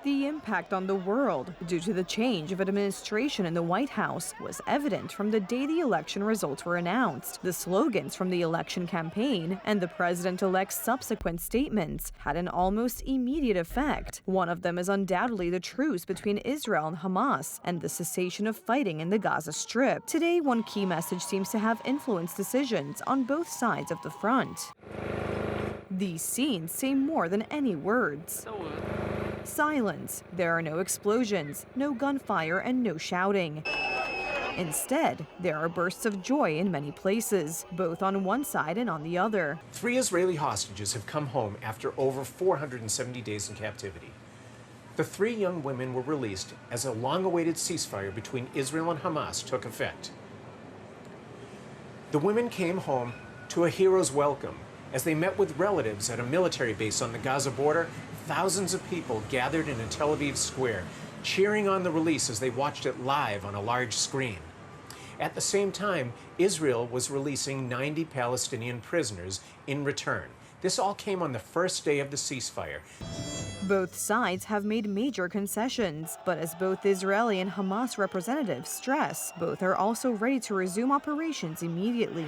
The impact on the world due to the change of administration in the White House was evident from the day the election results were announced. The slogans from the election campaign and the president-elect's subsequent statements had an almost immediate effect. One of them is undoubtedly the truce between Israel and Hamas and the cessation of fighting in the Gaza Strip. Today, one key message seems to have influenced decisions on both sides of the front. These scenes say more than any words. Silence. There are no explosions, no gunfire, and no shouting. Instead, there are bursts of joy in many places, both on one side and on the other. 3 Israeli hostages have come home after over 470 days in captivity. The 3 young women were released as a long-awaited ceasefire between Israel and Hamas took effect. The women came home to a hero's welcome. As they met with relatives at a military base on the Gaza border, thousands of people gathered in a Tel Aviv square, cheering on the release as they watched it live on a large screen. At the same time, Israel was releasing 90 Palestinian prisoners in return. This all came on the first day of the ceasefire. Both sides have made major concessions, but as both Israeli and Hamas representatives stress, both are also ready to resume operations immediately.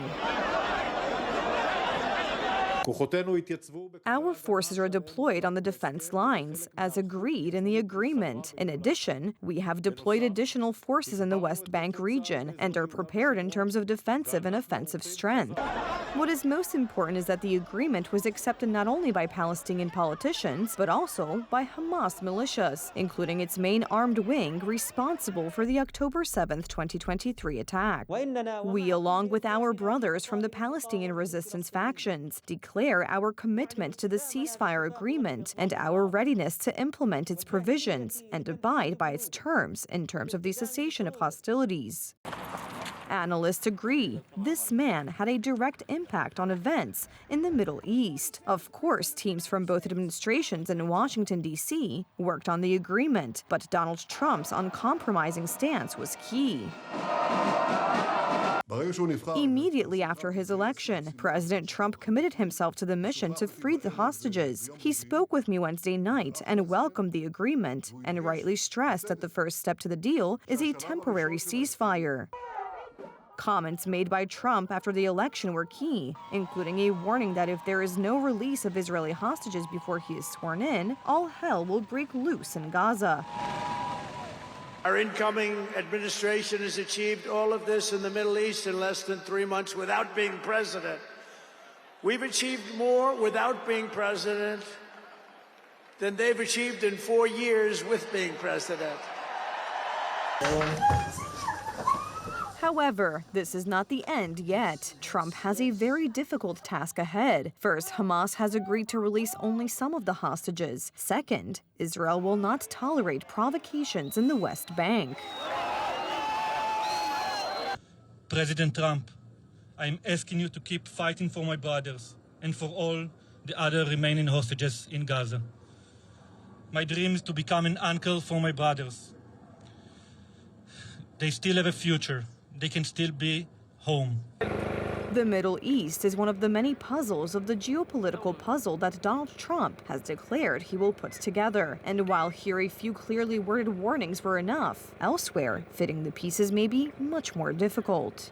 Our forces are deployed on the defense lines, as agreed in the agreement. In addition, we have deployed additional forces in the West Bank region and are prepared in terms of defensive and offensive strength. What is most important is that the agreement was accepted not only by Palestinian politicians, but also by Hamas militias, including its main armed wing responsible for the October 7, 2023 attack. We, along with our brothers from the Palestinian resistance factions, declare our commitment to the ceasefire agreement and our readiness to implement its provisions and abide by its terms in terms of the cessation of hostilities. Analysts agree this man had a direct impact on events in the Middle East. Of course, teams from both administrations in Washington, D.C. worked on the agreement, but Donald Trump's uncompromising stance was key. Immediately after his election, President Trump committed himself to the mission to free the hostages. He spoke with me Wednesday night and welcomed the agreement, and rightly stressed that the first step to the deal is a temporary ceasefire. Comments made by Trump after the election were key, including a warning that if there is no release of Israeli hostages before he is sworn in, all hell will break loose in Gaza. Our incoming administration has achieved all of this in the Middle East in less than 3 months without being president. We've achieved more without being president than they've achieved in 4 years with being president. However, this is not the end yet. Trump has a very difficult task ahead. First, Hamas has agreed to release only some of the hostages. Second, Israel will not tolerate provocations in the West Bank. President Trump, I am asking you to keep fighting for my brothers and for all the other remaining hostages in Gaza. My dream is to become an uncle for my brothers. They still have a future. They can still be home. The Middle East is one of the many puzzles of the geopolitical puzzle that Donald Trump has declared he will put together. And while here a few clearly worded warnings were enough, elsewhere, fitting the pieces may be much more difficult.